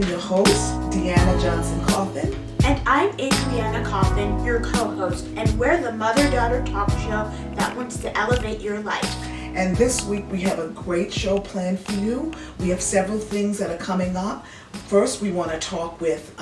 am your host, Deanna Johnson-Coffin. And I'm Adrianna Coffin, your co-host, and we're the mother-daughter talk show that wants to elevate your life. And this week we have a great show planned for you. We have several things that are coming up. First, we want to talk with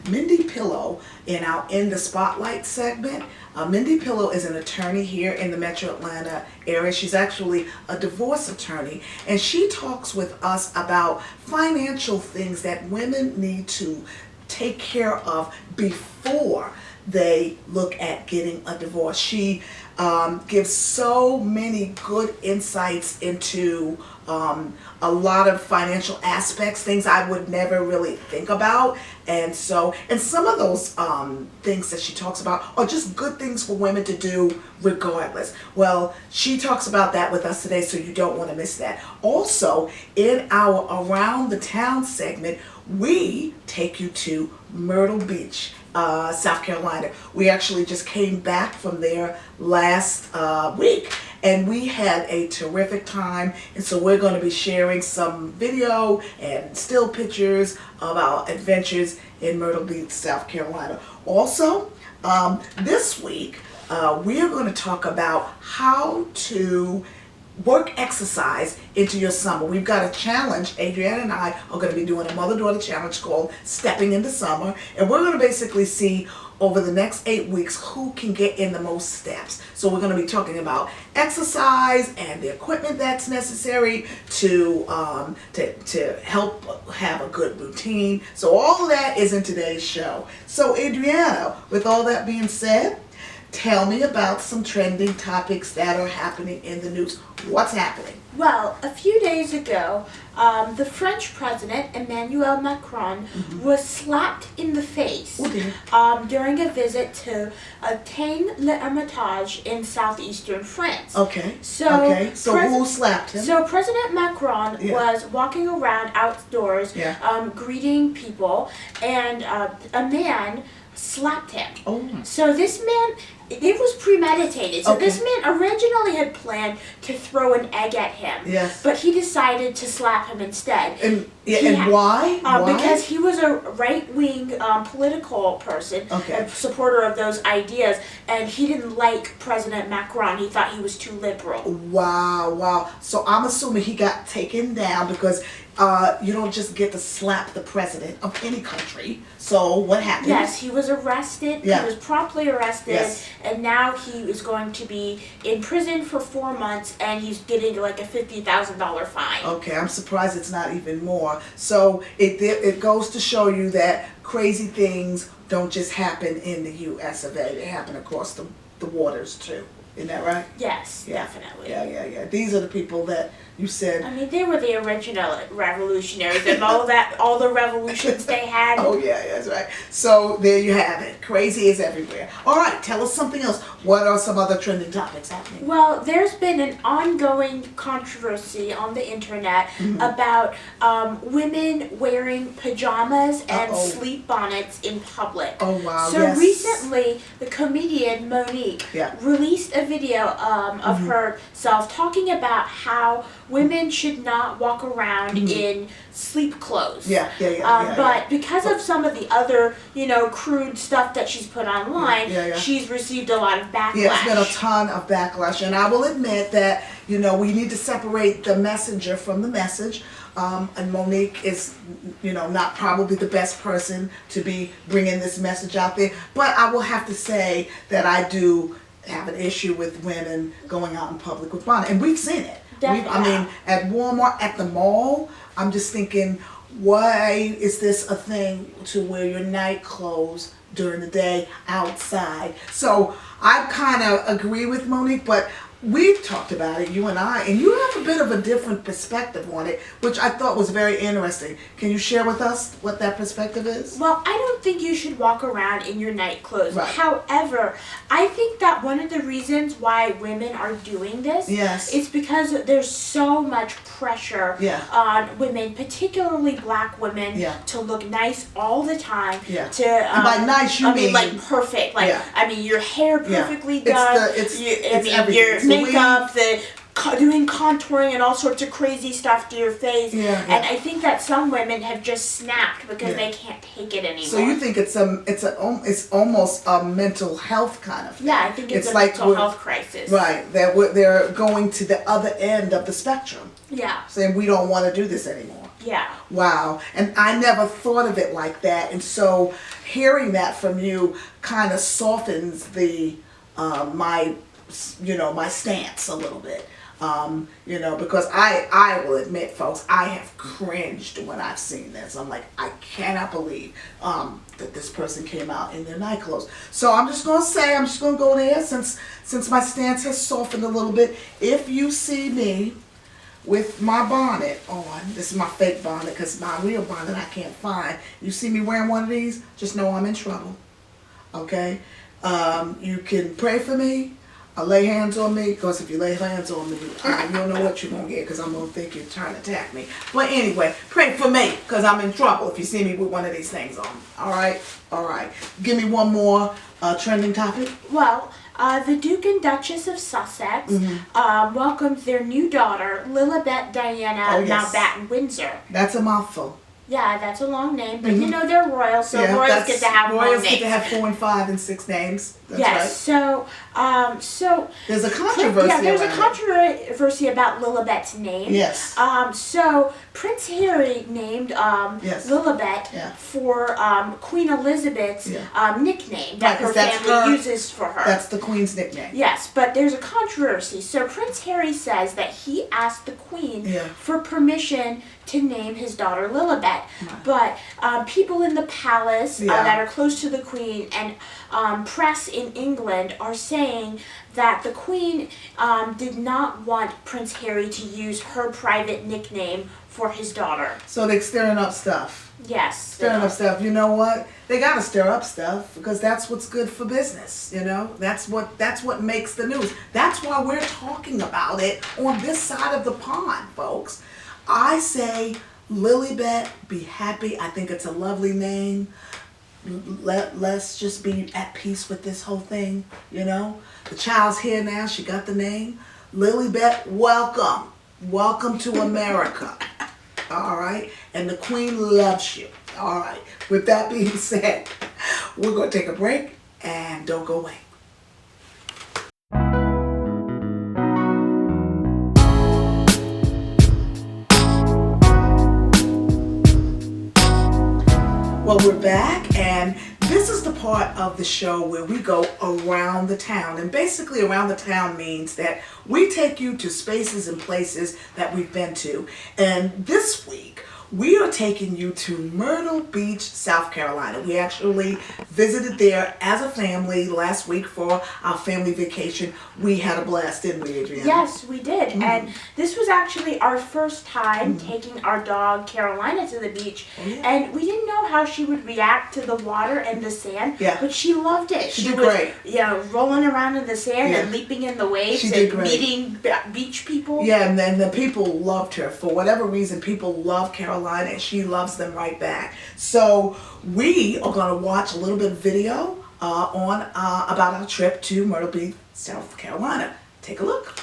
Mindy Pillow in our In the Spotlight segment. Mindy Pillow is an attorney here in the Metro Atlanta area. She's actually a divorce attorney, and she talks with us about financial things that women need to take care of before they look at getting a divorce. She gives so many good insights into a lot of financial aspects, things I would never really think about. And some of those things that she talks about are just good things for women to do regardless. Well, she talks about that with us today, so you don't want to miss that. Also, in our Around the Town segment, we take you to Myrtle Beach, South Carolina. We actually just came back from there last week, and we had a terrific time. And so we're going to be sharing some video and still pictures of our adventures in Myrtle Beach, South Carolina. Also, this week, we are going to talk about how to work exercise into your summer. We've got a challenge. Adrianna and I are going to be doing a mother-daughter challenge called Stepping into Summer, and we're going to basically see over the next 8 weeks who can get in the most steps. So we're going to be talking about exercise and the equipment that's necessary to help have a good routine. So all of that is in today's show. So Adrianna, with all that being said, tell me about some trending topics that are happening in the news. What's happening? Well, a few days ago, the French president, Emmanuel Macron, was slapped in the face during a visit to Autun-les-Hermitage in southeastern France. Okay. So who slapped him? So President Macron was walking around outdoors, greeting people, and a man slapped him. Oh. So this man, it was premeditated. So this man originally had planned to throw an egg at him. Yes. But he decided to slap him instead. And why? Why? Because he was a right-wing political person, a supporter of those ideas, and he didn't like President Macron. He thought he was too liberal. Wow. So I'm assuming he got taken down because you don't just get to slap the president of any country. So what happened? Yes, he was arrested. Yeah. He was promptly arrested. Yes. And now he is going to be in prison for 4 months, and he's getting like a $50,000 fine. Okay, I'm surprised it's not even more. So it goes to show you that crazy things don't just happen in the U.S. of A. They happen across the waters too. Isn't that right? Yes, definitely. Yeah. These are the people that you said. I mean, they were the original revolutionaries, and all the revolutions they had. Oh yeah, that's right. So there you have it. Crazy is everywhere. All right, tell us something else. What are some other trending topics happening? Well, there's been an ongoing controversy on the internet about women wearing pajamas and sleep bonnets in public. Oh wow. So recently, the comedian Monique released a video of herself talking about how women should not walk around in sleep clothes. But because of some of the other, crude stuff that she's put online, she's received a lot of backlash. Yeah, it's been a ton of backlash, and I will admit that, we need to separate the messenger from the message. And Monique is, not probably the best person to be bringing this message out there. But I will have to say that I do have an issue with women going out in public with bonnet, and we've seen it. At Walmart, at the mall, I'm just thinking, why is this a thing to wear your night clothes during the day outside? So I kind of agree with Monique, but we've talked about it, you and I, and you have a bit of a different perspective on it, which I thought was very interesting. Can you share with us what that perspective is? Well, I don't think you should walk around in your night clothes. Right. However, I think that one of the reasons why women are doing this is because there's so much pressure on women, particularly black women, to look nice all the time. And by nice, you mean like perfect. Like, I mean, your hair perfectly done. It's everything. Your makeup, the doing contouring and all sorts of crazy stuff to your face. Yeah, and I think that some women have just snapped because they can't take it anymore. So you think it's almost a mental health kind of thing? Yeah, I think it's a like mental health crisis. Right, they're going to the other end of the spectrum. Yeah. Saying we don't want to do this anymore. Yeah. Wow, and I never thought of it like that, and so hearing that from you kind of softens the my stance a little bit. Because I will admit, folks, I have cringed when I've seen this. I'm like, I cannot believe that this person came out in their night clothes. So I'm just gonna go there since my stance has softened a little bit. If you see me with my bonnet on, this is my fake bonnet because my real bonnet I can't find. You see me wearing one of these, just know I'm in trouble. Okay? You can pray for me. Lay hands on me, because if you lay hands on me, you don't know what you're going to get, because I'm going to think you're trying to attack me. But anyway, pray for me, because I'm in trouble if you see me with one of these things on. All right? All right. Give me one more trending topic. Well, the Duke and Duchess of Sussex welcomed their new daughter, Lilibet Diana, now back in Windsor. That's a mouthful. Yeah, that's a long name, but they're royal, so royals get to have long names. Royals get to have 4 and 5 and 6 names. That's right. So there's a controversy. There's a controversy about Lilibet's name. Yes. So Prince Harry named Lilibet for Queen Elizabeth's nickname that her family uses for her. That's the Queen's nickname. Yes, but there's a controversy. So Prince Harry says that he asked the Queen for permission to name his daughter Lilibet. But people in the palace that are close to the Queen and press in England are saying that the Queen did not want Prince Harry to use her private nickname for his daughter. So they're stirring up stuff. Yes. Stirring up stuff. You know what? They got to stir up stuff because that's what's good for business, That's what makes the news. That's why we're talking about it on this side of the pond, folks. I say, Lilibet, be happy. I think it's a lovely name. Let's just be at peace with this whole thing, The child's here now. She got the name. Lilibet, welcome. Welcome to America. All right? And the Queen loves you. All right. With that being said, we're going to take a break and don't go away. Well, we're back, and this is the part of the show where we go around the town. And basically around the town means that we take you to spaces and places that we've been to. And this week, we are taking you to Myrtle Beach, South Carolina. We actually visited there as a family last week for our family vacation. We had a blast, didn't we, Adrianna? Yes, we did. And this was actually our first time taking our dog, Carolina, to the beach. And we didn't know how she would react to the water and the sand, but she loved it. She did great. Rolling around in the sand and leaping in the waves and meeting beach people. Yeah, and then the people loved her. For whatever reason, people love Carolina, and she loves them right back. So we are going to watch a little bit of video about our trip to Myrtle Beach, South Carolina. Take a look.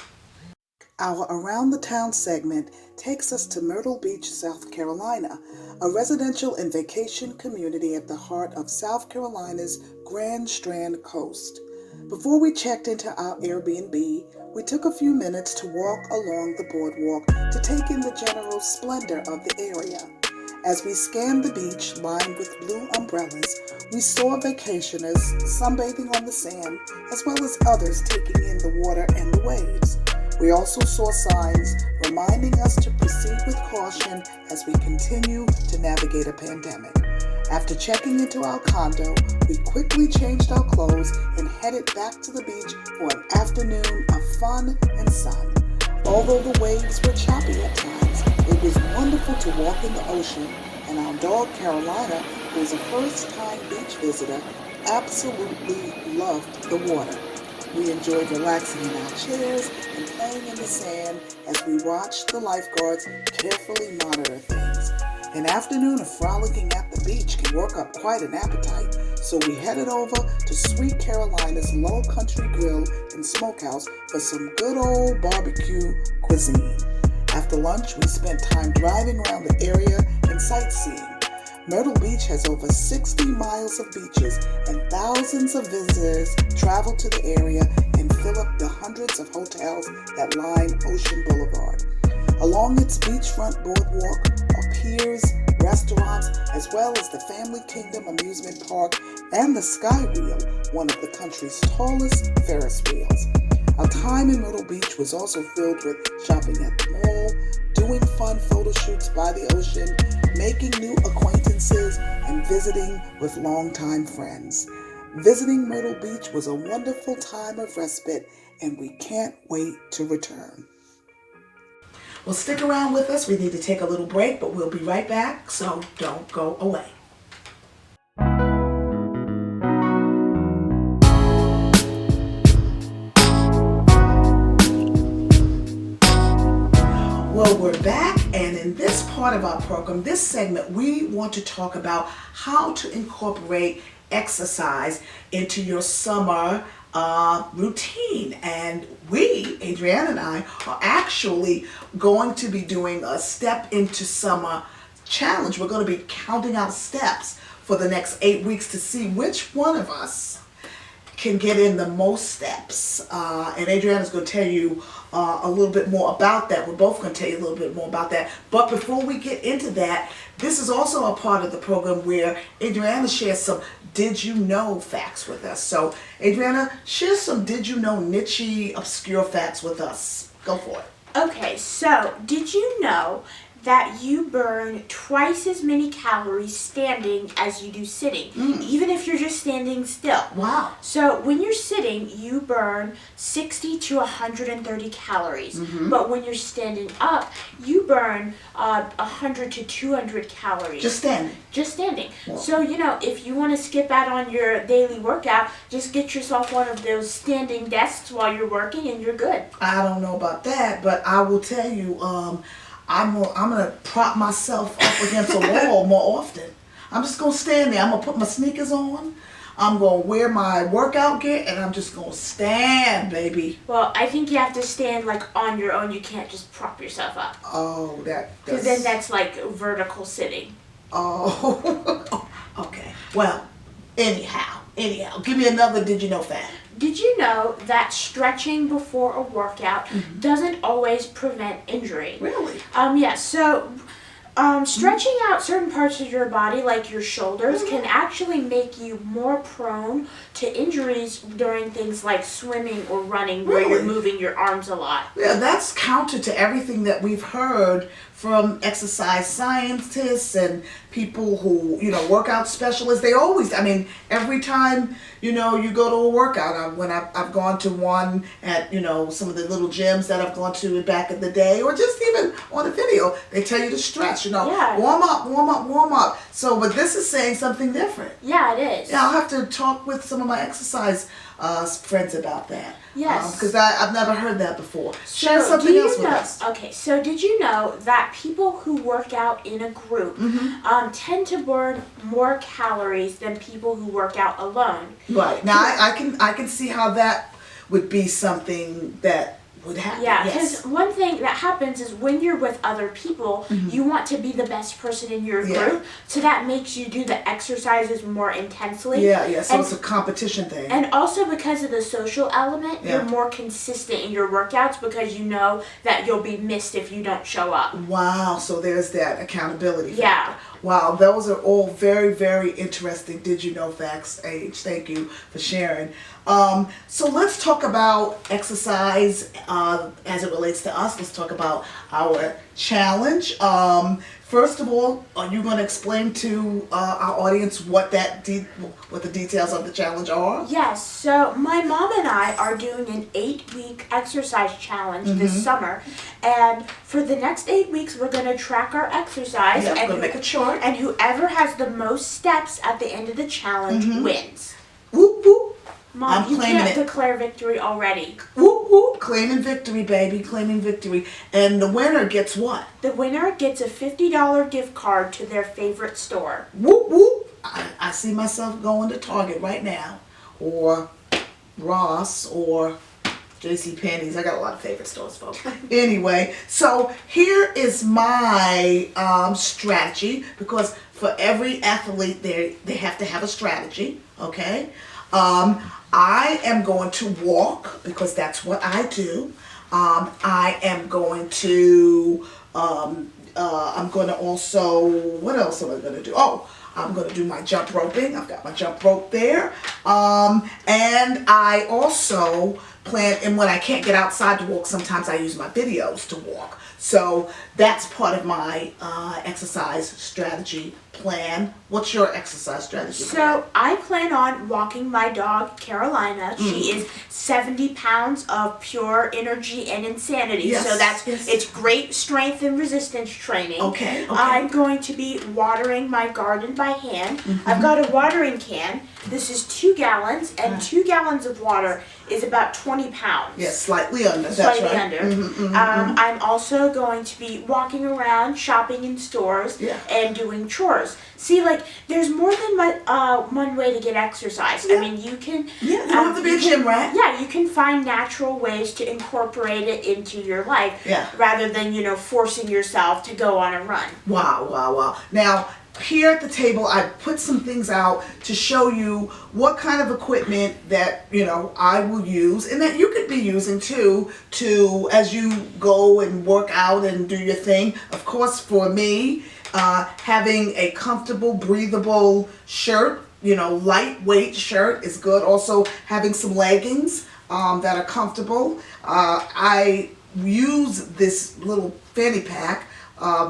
Our Around the Town segment takes us to Myrtle Beach, South Carolina, a residential and vacation community at the heart of South Carolina's Grand Strand coast. Before we checked into our Airbnb, we took a few minutes to walk along the boardwalk to take in the general splendor of the area. As we scanned the beach lined with blue umbrellas, we saw vacationers sunbathing on the sand, as well as others taking in the water and the waves. We also saw signs reminding us to proceed with caution as we continue to navigate a pandemic. After checking into our condo, we quickly changed our clothes and headed back to the beach for an afternoon of fun and sun. Although the waves were choppy at times, it was wonderful to walk in the ocean, and our dog Carolina, who is a first-time beach visitor, absolutely loved the water. We enjoyed relaxing in our chairs and playing in the sand as we watched the lifeguards carefully monitor things. An afternoon of frolicking at the beach can work up quite an appetite, so we headed over to Sweet Carolina's Low Country Grill and Smokehouse for some good old barbecue cuisine. After lunch, we spent time driving around the area and sightseeing. Myrtle Beach has over 60 miles of beaches, and thousands of visitors travel to the area and fill up the hundreds of hotels that line Ocean Boulevard. Along its beachfront boardwalk are piers, restaurants, as well as the Family Kingdom Amusement Park and the Sky Wheel, one of the country's tallest Ferris wheels. Our time in Myrtle Beach was also filled with shopping at the mall, doing fun photo shoots by the ocean, making new acquaintances, and visiting with longtime friends. Visiting Myrtle Beach was a wonderful time of respite, and we can't wait to return. Well, stick around with us. We need to take a little break, but we'll be right back, so don't go away. Well, we're back, and in this part of our program, this segment, we want to talk about how to incorporate exercise into your summer routine. And we, Adrianna and I, are actually going to be doing a Step Into Summer challenge. We're going to be counting out steps for the next 8 weeks to see which one of us can get in the most steps. And Adrianna's going to tell you a little bit more about that. We're both going to tell you a little bit more about that. But before we get into that, this is also a part of the program where Adrianna shares some did you know facts with us. So Adrianna, share some did you know niche obscure facts with us. Go for it. Okay, so did you know that you burn twice as many calories standing as you do sitting, even if you're just standing still? Wow. So when you're sitting, you burn 60 to 130 calories. But when you're standing up, you burn 100 to 200 calories. Just standing? Just standing. Wow. So, if you want to skip out on your daily workout, just get yourself one of those standing desks while you're working and you're good. I don't know about that, but I will tell you, I'm gonna prop myself up against a wall more often. I'm just gonna stand there. I'm gonna put my sneakers on. I'm gonna wear my workout gear, and I'm just gonna stand, baby. Well, I think you have to stand on your own. You can't just prop yourself up. Oh, because then that's like vertical sitting. Oh, okay. Well, anyhow, give me another did you know fact. Did you know that stretching before a workout doesn't always prevent injury? Really? Yeah, so stretching out certain parts of your body, like your shoulders, can actually make you more prone to injuries during things like swimming or running, where you're moving your arms a lot. Yeah, that's counter to everything that we've heard from exercise scientists and people who, workout specialists. They always, every time, you go to a workout, when I've gone to one at, some of the little gyms that I've gone to back in the day, or just even on a video, they tell you to stretch, Yeah. warm up. So, but this is saying something different. Yeah, it is. Yeah, I'll have to talk with some of my exercise friends about that. Yes. Because I've never heard that before. So Share something else with us. Okay, so did you know that people who work out in a group tend to burn more calories than people who work out alone? Right. Now I can see how that would be something that would happen. Yeah, because one thing that happens is when you're with other people, you want to be the best person in your group, so that makes you do the exercises more intensely. Yeah, so it's a competition thing. And also because of the social element, you're more consistent in your workouts because you know that you'll be missed if you don't show up. Wow, so there's that accountability factor. Yeah. Wow, those are all very, very interesting did you know facts, Age. Thank you for sharing. So let's talk about exercise as it relates to us. Let's talk about our challenge. First of all, are you going to explain to our audience what the details of the challenge are? Yes, so my mom and I are doing an 8-week exercise challenge this summer, and for the next 8 weeks we're going to track our exercise We're going to make a chart. And whoever has the most steps at the end of the challenge wins. Whoop, whoop. Mom, I'm you claiming can't it. declare victory already. Whoop, whoop. Claiming victory, baby. Claiming victory. And the winner gets what? The winner gets a $50 gift card to their favorite store. Whoop, whoop. I see myself going to Target right now, or Ross, or J.C. Penney's. I got a lot of favorite stores, folks. Anyway, so here is my strategy, because for every athlete, they have to have a strategy, okay? I am going to walk, because that's what I do. I am going to, I'm going to also, what else am I going to do? Oh, I'm going to do my jump roping. I've got my jump rope there. And I also plan, and when I can't get outside to walk, sometimes I use my videos to walk. So that's part of my exercise strategy plan. What's your exercise strategy plan? So I plan on walking my dog, Carolina. She is 70 pounds of pure energy and insanity. Yes, So that's yes. It's great strength and resistance training. Okay. I'm going to be watering my garden by hand. I've got a watering can. This is 2 gallons, and 2 gallons of water is about 20 pounds. Yes, slightly under. Slightly That's right. under. I'm also going to be walking around, shopping in stores, Yeah. and doing chores. See, like, there's more than one way to get exercise. Yeah. I mean, you can... Yeah, you don't have to be a gym rat. Yeah, you can find natural ways to incorporate it into your life, rather than, forcing yourself to go on a run. Wow. Now, here at the table, I put some things out to show you what kind of equipment that, I will use, and that you could be using too, as you go and work out and do your thing. Of course, for me, having a comfortable, breathable shirt, lightweight shirt is good. Also, having some leggings that are comfortable. I use this little fanny pack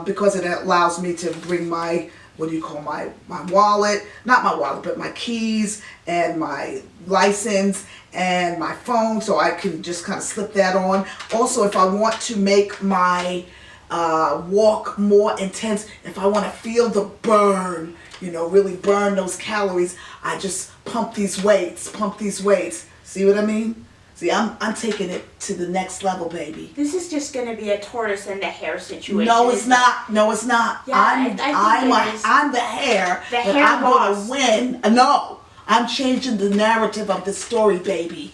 because it allows me to bring my, my wallet, not my wallet, but my keys and my license and my phone, so I can just kind of slip that on. Also, if I want to make my walk more intense, if I want to feel the burn, really burn those calories, I just pump these weights. See what I mean? See, I'm taking it to the next level, baby. This is just going to be a tortoise and the hare situation. No, it's not. Yeah, I'm the hare. The hare I'm boss. going to win. No, I'm changing the narrative of the story, baby.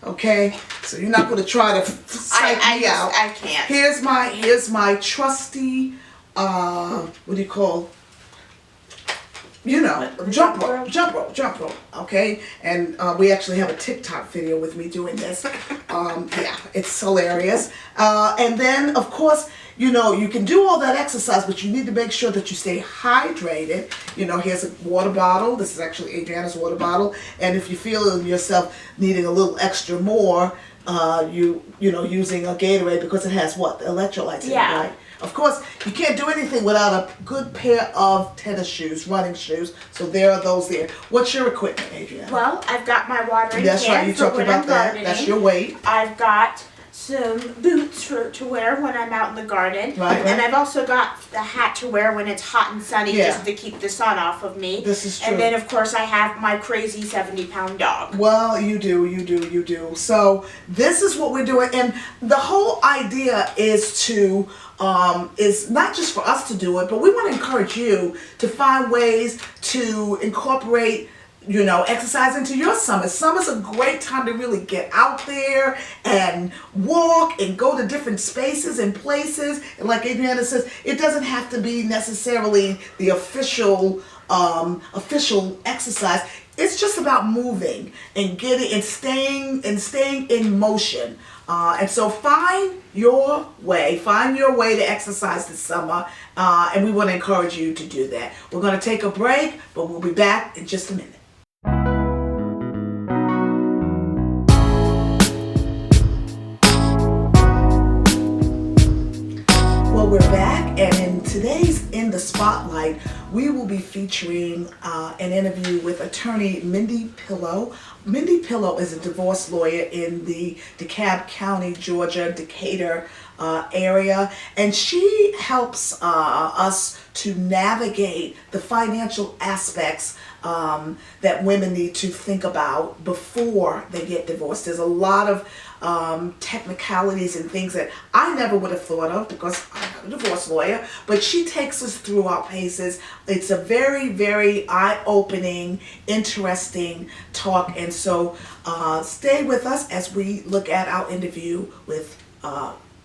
Okay, so you're not going to try to psych me out. I can't. Here's my trusty, what do you call? Jump rope, okay? And we actually have a TikTok video with me doing this. Yeah, it's hilarious. And then, of course, you can do all that exercise, but you need to make sure that you stay hydrated. Here's a water bottle. This is actually Adrianna's water bottle. And if you feel yourself needing a little extra more, using a Gatorade, because it has what? The electrolytes in it, right? Of course, you can't do anything without a good pair of tennis shoes, running shoes. So there are those there. What's your equipment, Adrianna? Well, I've got my watering That's can right, you for talked when about I'm that. gardening. That's your weight. I've got some boots to wear when I'm out in the garden. Right. And I've also got the hat to wear when it's hot and sunny, just to keep the sun off of me. This is true. And then, of course, I have my crazy 70-pound dog. Well, you do. So this is what we're doing. And the whole idea is to, is not just for us to do it, but we want to encourage you to find ways to incorporate exercise into your summer. Summer's a great time to really get out there and walk and go to different spaces and places. And like Adrianna says, it doesn't have to be necessarily the official exercise. It's just about moving and getting and staying in motion. And so find your way to exercise this summer, and we want to encourage you to do that. We're going to take a break, but we'll be back in just a minute. Well, we're back, and in today's In the Spotlight, we will be featuring an interview with attorney Mindy Pillow. Mindy Pillow is a divorce lawyer in the DeKalb County, Georgia, Decatur area, and she helps us to navigate the financial aspects that women need to think about before they get divorced. There's a lot of technicalities and things that I never would have thought of because I'm not a divorce lawyer, but she takes us through our paces. It's a very, very eye-opening, interesting talk, and so stay with us as we look at our interview with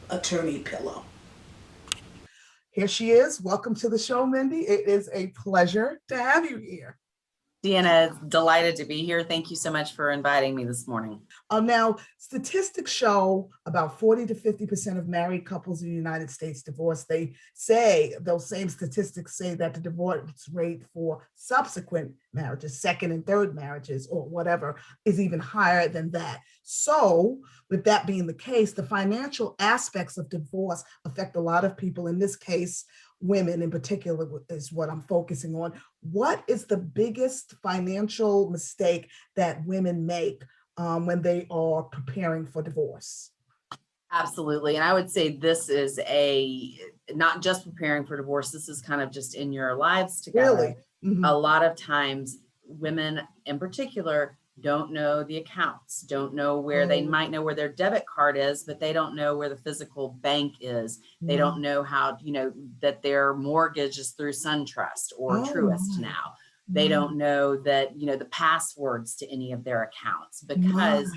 Attorney Pillow. Here she is. Welcome to the show, Mindy. It is a pleasure to have you here. Deanna, delighted to be here. Thank you so much for inviting me this morning. Now, statistics show about 40 to 50% of married couples in the United States divorce. They say, those same statistics say that the divorce rate for subsequent marriages, second and third marriages or whatever, is even higher than that. So, with that being the case, the financial aspects of divorce affect a lot of people. In this case, women in particular is what I'm focusing on. What is the biggest financial mistake that women make when they are preparing for divorce? Absolutely. And I would say this is not just preparing for divorce, this is kind of just in your lives together. Really? Mm-hmm. A lot of times women in particular don't know the accounts, don't know where they might know where their debit card is, but they don't know where the physical bank is. They don't know how, that their mortgage is through SunTrust or Truist now. They don't know that, the passwords to any of their accounts because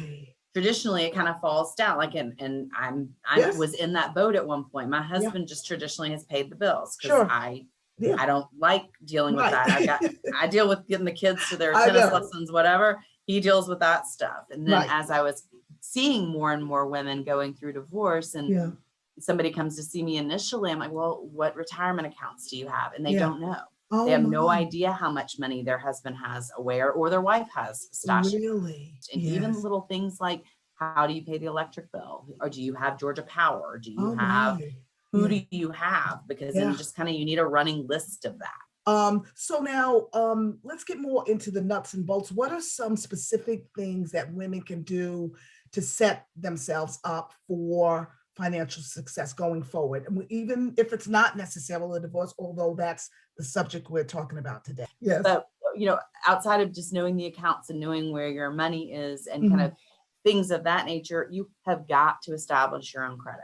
traditionally it kind of falls down. Like, and I was in that boat at one point. My husband just traditionally has paid the bills because I don't like dealing with that. I deal with getting the kids to their tennis lessons, whatever. He deals with that stuff. And then as I was seeing more and more women going through divorce and somebody comes to see me initially, I'm like, well, what retirement accounts do you have? And they don't know. They have no idea how much money their husband has away or their wife has stashed. Really? And even little things like, how do you pay the electric bill? Or do you have Georgia Power? Do you have, who do you have? Because then you just you need a running list of that. So now let's get more into the nuts and bolts. What are some specific things that women can do to set themselves up for financial success going forward? And even if it's not necessarily a divorce, although that's the subject we're talking about today. Yes. But, outside of just knowing the accounts and knowing where your money is and kind of things of that nature, you have got to establish your own credit.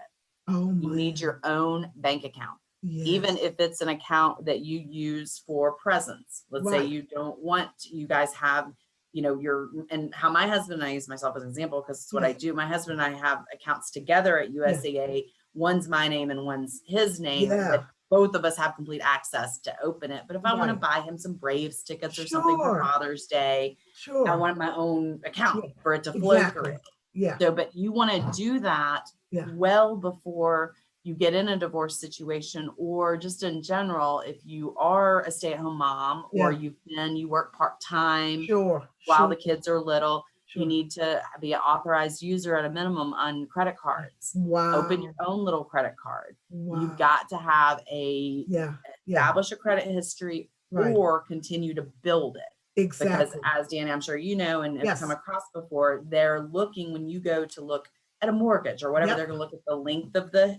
You need your own bank account. Yes. Even if it's an account that you use for presents. Let's say you guys have, and how my husband and I use myself as an example, because it's what I do. My husband and I have accounts together at USAA. One's my name and one's his name. But both of us have complete access to open it. But if I want to buy him some Braves tickets or something for Father's Day, I want my own account for it to flow through. Yeah. So, but you want to do that well before you get in a divorce situation, or just in general, if you are a stay-at-home mom or you work part-time while the kids are little, you need to be an authorized user at a minimum on credit cards. Open your own little credit card. You've got to have establish a credit history or continue to build it. Exactly. Because as Danny, I'm sure you know, and have come across before, they're looking when you go to look at a mortgage or whatever, they're going to look at the length of the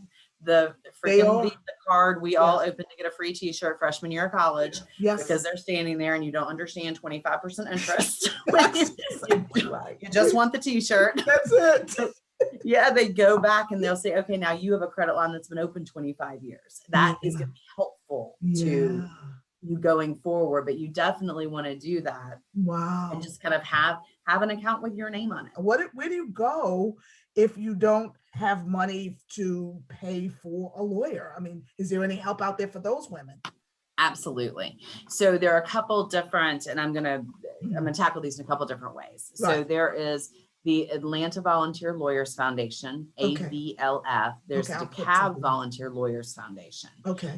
freaking Visa card. We all opened to get a free t-shirt freshman year of college because they're standing there and you don't understand 25% interest. You just want the t-shirt. That's it. They go back and they'll say, okay, now you have a credit line that's been open 25 years. That is going to be helpful to you going forward, but you definitely want to do that. And just kind of have an account with your name on it. Where do you go if you don't have money to pay for a lawyer? I mean, is there any help out there for those women? Absolutely. So there are a couple different, and I'm gonna tackle these in a couple different ways. So there is the Atlanta Volunteer Lawyers Foundation, AVLF. There's the DeKalb Volunteer Lawyers Foundation.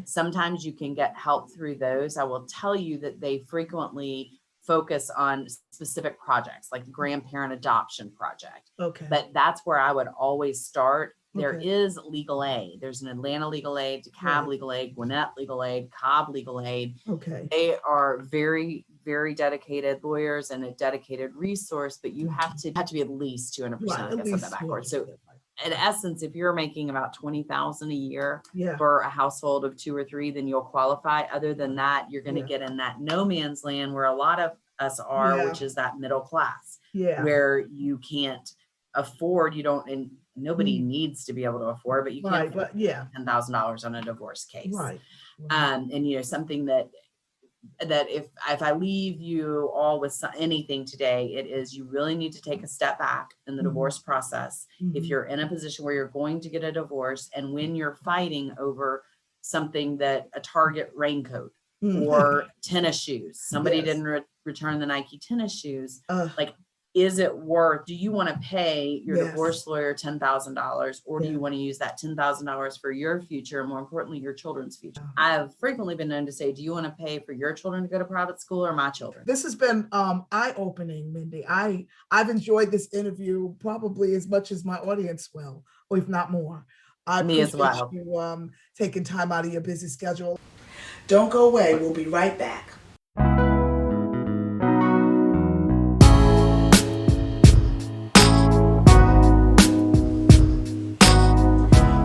Sometimes you can get help through those. I will tell you that they frequently focus on specific projects like the grandparent adoption project. But that's where I would always start. There is legal aid. There's an Atlanta legal aid, DeKalb legal aid, Gwinnett legal aid, Cobb legal aid. They are very, very dedicated lawyers and a dedicated resource, but you have to be at least 200%. I guess, of that backwards. So in essence, if you're making about $20,000 a year for a household of 2 or 3, then you'll qualify. Other than that, you're going to get in that no man's land where a lot of us are, which is that middle class, where you can't afford, and nobody needs to be able to afford, but you can't afford $10,000 on a divorce case. And something that if I leave you all with anything today, it is you really need to take a step back in the divorce process. If you're in a position where you're going to get a divorce, and when you're fighting over something that a Target raincoat or tennis shoes, somebody didn't return the Nike tennis shoes, like, is it worth, do you want to pay your divorce lawyer $10,000, or do you want to use that $10,000 for your future, and more importantly, your children's future? I've frequently been known to say, do you want to pay for your children to go to private school or my children? This has been eye-opening, Mindy. I've enjoyed this interview probably as much as my audience will, or if not more. Me as well. You taking time out of your busy schedule. Don't go away. We'll be right back.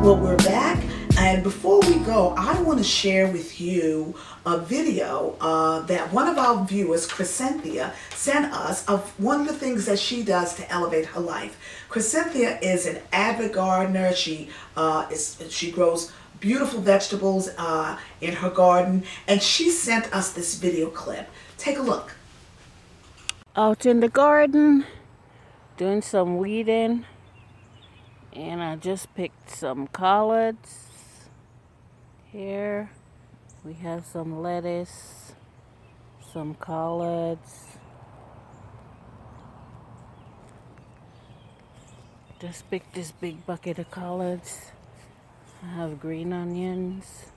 Well, we're back, and before we go, I want to share with you a video that one of our viewers, Cynthia, sent us of one of the things that she does to elevate her life. Cynthia is an avid gardener. She grows beautiful vegetables in her garden, and she sent us this video clip. Take a look. Out in the garden, doing some weeding. And I just picked some collards. Here we have some lettuce, some collards. Just picked this big bucket of collards. I have green onions.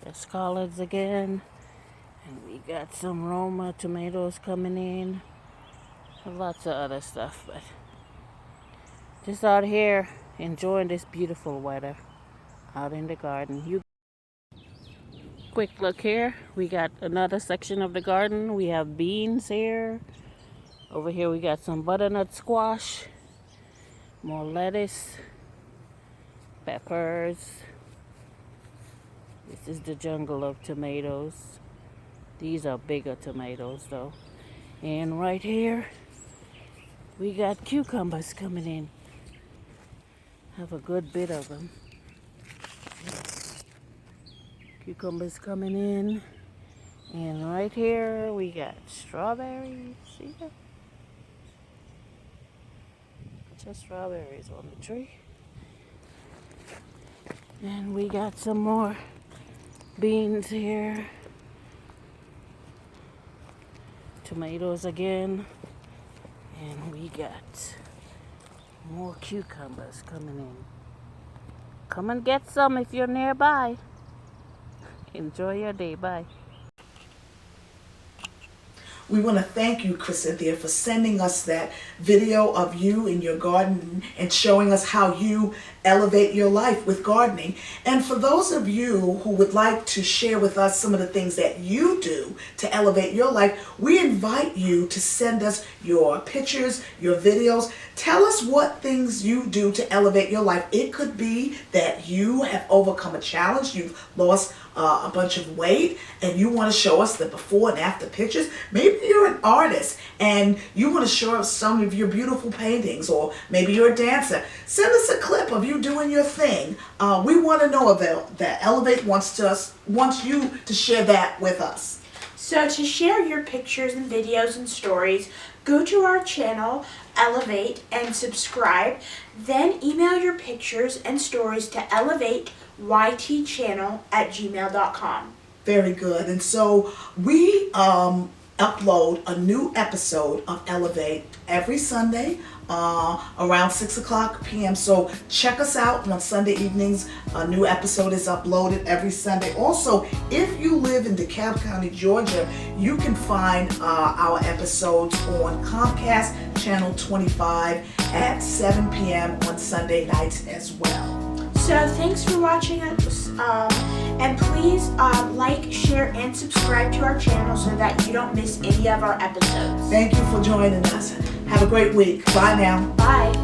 There's collards again. And we got some Roma tomatoes coming in. Lots of other stuff, but just out here enjoying this beautiful weather out in the garden. Quick look here. We got another section of the garden. We have beans here. Over here we got some butternut squash, more lettuce, peppers. This is the jungle of tomatoes. These are bigger tomatoes though. And right here we got cucumbers coming in. Have a good bit of them. Cucumbers coming in. And right here we got strawberries. See that? Just strawberries on the tree. And we got some more beans here. Tomatoes again. And we got more cucumbers coming in. Come and get some if you're nearby. Enjoy your day. Bye. We want to thank you, Cynthia, for sending us that video of you in your garden and showing us how you elevate your life with gardening. And for those of you who would like to share with us some of the things that you do to elevate your life, we invite you to send us your pictures, your videos. Tell us what things you do to elevate your life. It could be that you have overcome a challenge, you've lost a bunch of weight, and you want to show us the before and after pictures. Maybe you're an artist and you want to show us some of your beautiful paintings, or maybe you're a dancer. Send us a clip of you doing your thing. We want to know that Elevate wants you to share that with us. So to share your pictures and videos and stories, go to our channel, Elevate, and subscribe. Then email your pictures and stories to elevateytchannel@gmail.com. Very good. And so we upload a new episode of Elevate every Sunday around 6:00 p.m. So check us out on Sunday evenings. A new episode is uploaded every Sunday. Also, if you live in DeKalb County, Georgia, you can find our episodes on Comcast Channel 25 at 7 p.m. on Sunday nights as well. So thanks for watching us, and please like, share, and subscribe to our channel so that you don't miss any of our episodes. Thank you for joining us. Have a great week. Bye now. Bye.